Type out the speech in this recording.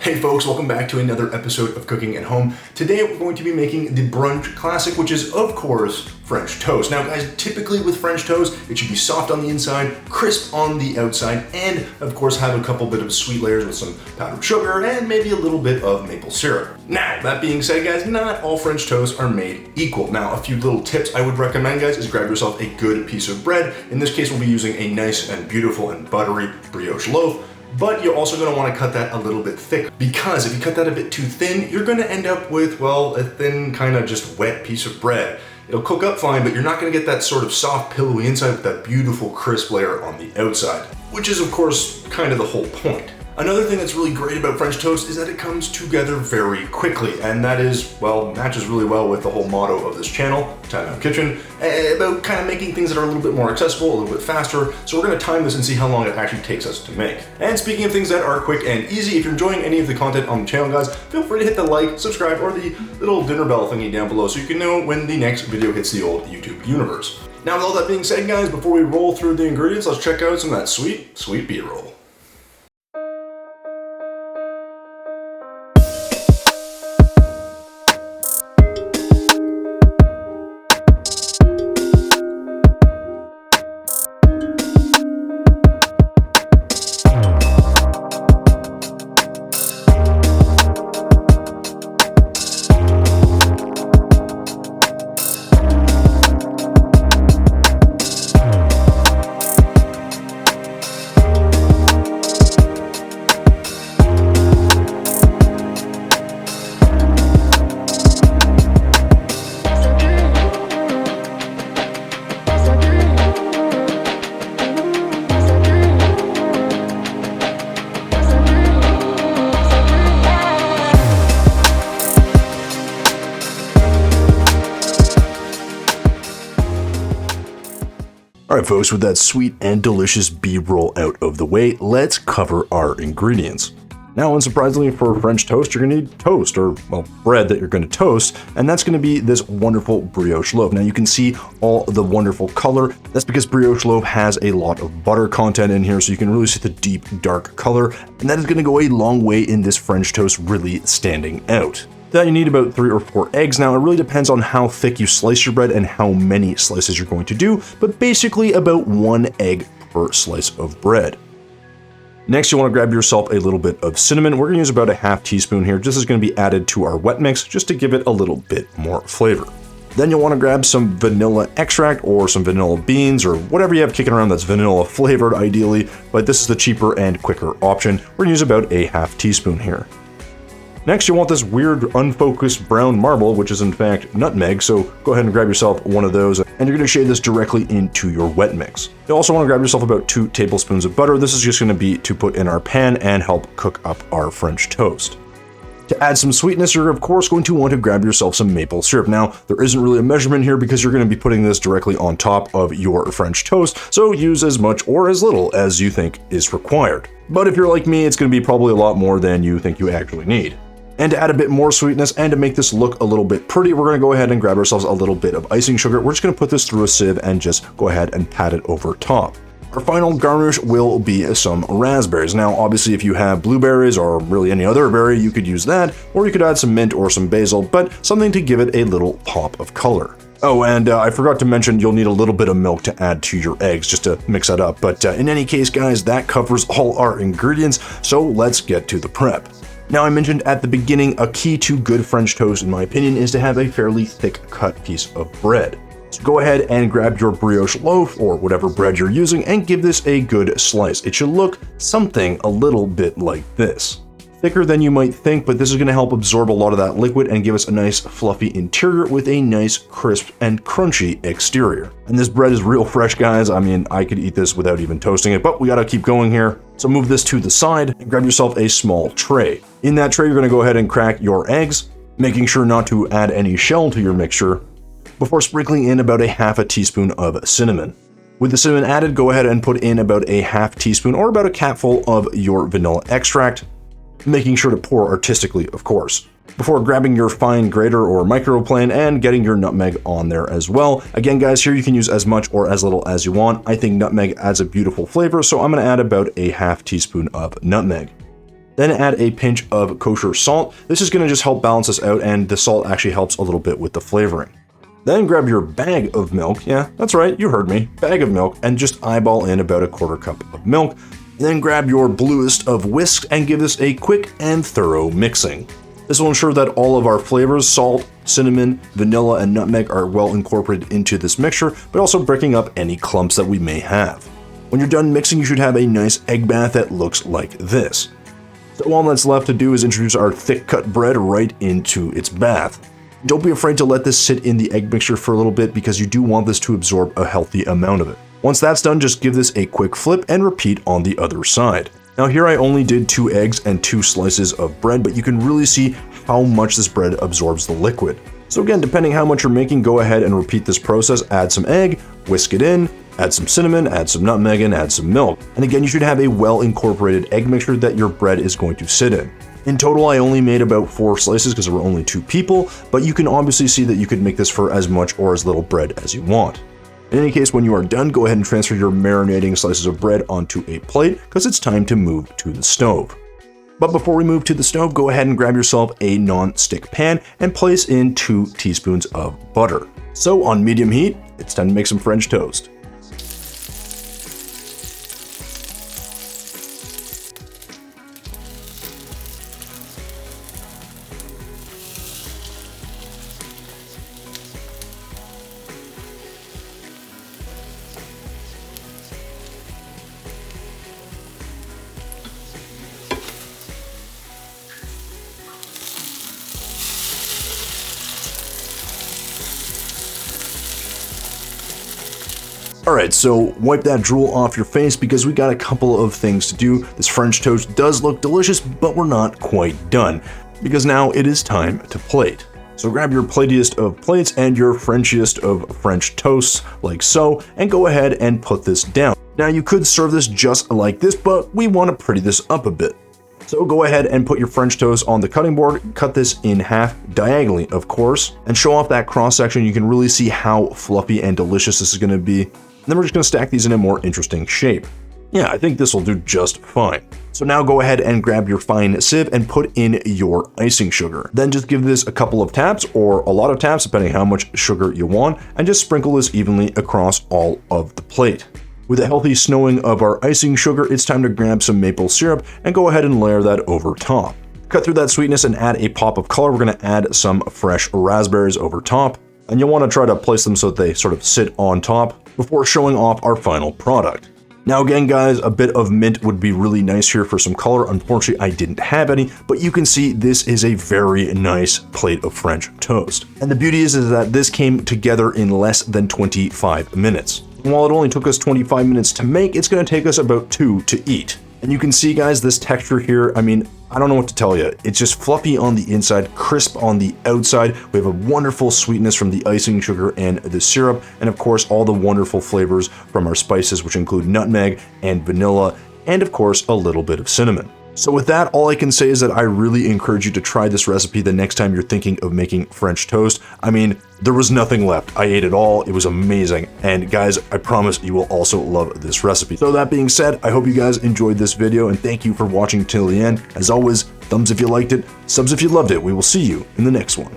Hey folks, welcome back to another episode of Cooking at Home. Today we're going to be making the brunch classic, which is of course French toast. Now guys, typically with French toast, it should be soft on the inside, crisp on the outside, and of course have a couple bit of sweet layers with some powdered sugar and maybe a little bit of maple syrup. Now, that being said guys, not all French toasts are made equal. Now, a few little tips I would recommend guys is grab yourself a good piece of bread. In this case, we'll be using a nice and beautiful and buttery brioche loaf. But you're also going to want to cut that a little bit thick, because if you cut that a bit too thin, you're going to end up with, well, a thin kind of just wet piece of bread. It'll cook up fine, but you're not going to get that sort of soft, pillowy inside with that beautiful crisp layer on the outside, which is of course kind of the whole point. Another thing that's really great about French toast is that it comes together very quickly, and that is, well, matches really well with the whole motto of this channel, Time Out Kitchen, about kind of making things that are a little bit more accessible, a little bit faster. So we're going to time this and see how long it actually takes us to make. And speaking of things that are quick and easy, if you're enjoying any of the content on the channel guys, feel free to hit the like, subscribe, or the little dinner bell thingy down below so you can know when the next video hits the old YouTube universe. Now with all that being said guys, before we roll through the ingredients, let's check out some of that sweet B-roll. Alright folks, with that sweet and delicious B-roll out of the way, let's cover our ingredients. Now, unsurprisingly for French toast, you're going to need toast, or, well, bread that you're going to toast, and that's going to be this wonderful brioche loaf. Now, you can see all the wonderful color. That's because brioche loaf has a lot of butter content in here, so you can really see the deep, dark color, and that is going to go a long way in this French toast really standing out. That you need about 3 or 4 eggs. Now, it really depends on how thick you slice your bread and how many slices you're going to do, but basically about 1 egg per slice of bread. Next, you want to grab yourself a little bit of cinnamon. We're going to use about a half teaspoon here. This is going to be added to our wet mix just to give it a little bit more flavor. Then you'll want to grab some vanilla extract or some vanilla beans or whatever you have kicking around that's vanilla flavored ideally, but this is the cheaper and quicker option. We're going to use about a half teaspoon here. Next, you want this weird unfocused brown marble, which is in fact nutmeg, so go ahead and grab yourself one of those, and you're going to shade this directly into your wet mix. You also want to grab yourself about 2 tablespoons of butter. This is just going to be to put in our pan and help cook up our French toast. To add some sweetness, you're of course going to want to grab yourself some maple syrup. Now, there isn't really a measurement here because you're going to be putting this directly on top of your French toast, so use as much or as little as you think is required. But if you're like me, it's going to be probably a lot more than you think you actually need. And to add a bit more sweetness and to make this look a little bit pretty, we're going to go ahead and grab ourselves a little bit of icing sugar. We're just going to put this through a sieve and just go ahead and pat it over top. Our final garnish will be some raspberries. Now, obviously, if you have blueberries or really any other berry, you could use that, or you could add some mint or some basil, but something to give it a little pop of color. Oh, and I forgot to mention you'll need a little bit of milk to add to your eggs just to mix that up. But in any case, guys, that covers all our ingredients, so let's get to the prep. Now, I mentioned at the beginning, a key to good French toast, in my opinion, is to have a fairly thick cut piece of bread. So go ahead and grab your brioche loaf or whatever bread you're using and give this a good slice. It should look something a little bit like this. Thicker than you might think, but this is going to help absorb a lot of that liquid and give us a nice fluffy interior with a nice crisp and crunchy exterior. And this bread is real fresh, guys. I mean, I could eat this without even toasting it, but we got to keep going here. So move this to the side and grab yourself a small tray. In that tray, you're going to go ahead and crack your eggs, making sure not to add any shell to your mixture, before sprinkling in about a half a teaspoon of cinnamon. With the cinnamon added, go ahead and put in about a half teaspoon or about a capful of your vanilla extract, making sure to pour artistically, of course, before grabbing your fine grater or microplane and getting your nutmeg on there as well. Again, guys, here you can use as much or as little as you want. I think nutmeg adds a beautiful flavor, so I'm going to add about a half teaspoon of nutmeg. Then add a pinch of kosher salt. This is going to just help balance this out, and the salt actually helps a little bit with the flavoring. Then grab your bag of milk, yeah, that's right, you heard me, bag of milk, and just eyeball in about a quarter cup of milk. Then grab your bluest of whisks and give this a quick and thorough mixing. This will ensure that all of our flavors, salt, cinnamon, vanilla, and nutmeg are well incorporated into this mixture, but also breaking up any clumps that we may have. When you're done mixing, you should have a nice egg bath that looks like this. So all that's left to do is introduce our thick cut bread right into its bath. Don't be afraid to let this sit in the egg mixture for a little bit because you do want this to absorb a healthy amount of it. Once that's done, just give this a quick flip and repeat on the other side. Now here I only did 2 eggs and 2 slices of bread, but you can really see how much this bread absorbs the liquid. So again, depending how much you're making, go ahead and repeat this process. Add some egg, whisk it in, add some cinnamon, add some nutmeg, and add some milk. And again, you should have a well incorporated egg mixture that your bread is going to sit in. In total, I only made about 4 slices because there were only 2 people, but you can obviously see that you could make this for as much or as little bread as you want. In any case, when you are done, go ahead and transfer your marinating slices of bread onto a plate because it's time to move to the stove. But before we move to the stove, go ahead and grab yourself a non-stick pan and place in 2 teaspoons of butter. So on medium heat, it's time to make some French toast. Alright, so wipe that drool off your face because we got a couple of things to do. This French toast does look delicious, but we're not quite done because now it is time to plate. So grab your platiest of plates and your Frenchiest of French toasts like so, and go ahead and put this down. Now you could serve this just like this, but we want to pretty this up a bit. So go ahead and put your French toast on the cutting board, cut this in half diagonally, of course, and show off that cross section. You can really see how fluffy and delicious this is going to be. And then we're just going to stack these in a more interesting shape. Yeah, I think this will do just fine. So now go ahead and grab your fine sieve and put in your icing sugar. Then just give this a couple of taps or a lot of taps depending how much sugar you want, and just sprinkle this evenly across all of the plate. With a healthy snowing of our icing sugar, it's time to grab some maple syrup and go ahead and layer that over top. Cut through that sweetness and add a pop of color. We're going to add some fresh raspberries over top, and you'll want to try to place them so that they sort of sit on top before showing off our final product. Now again guys, a bit of mint would be really nice here for some color. Unfortunately, I didn't have any, but you can see this is a very nice plate of French toast. And the beauty is that this came together in less than 25 minutes. And while it only took us 25 minutes to make, it's going to take us about 2 to eat. And you can see guys, this texture here, I mean, I don't know what to tell you. It's just fluffy on the inside, crisp on the outside. We have a wonderful sweetness from the icing sugar and the syrup, and of course all the wonderful flavors from our spices, which include nutmeg and vanilla, and of course a little bit of cinnamon. So with that, all I can say is that I really encourage you to try this recipe the next time you're thinking of making French toast. I mean, there was nothing left. I ate it all. It was amazing. And guys, I promise you will also love this recipe. So that being said, I hope you guys enjoyed this video and thank you for watching till the end. As always, thumbs if you liked it, subs if you loved it. We will see you in the next one.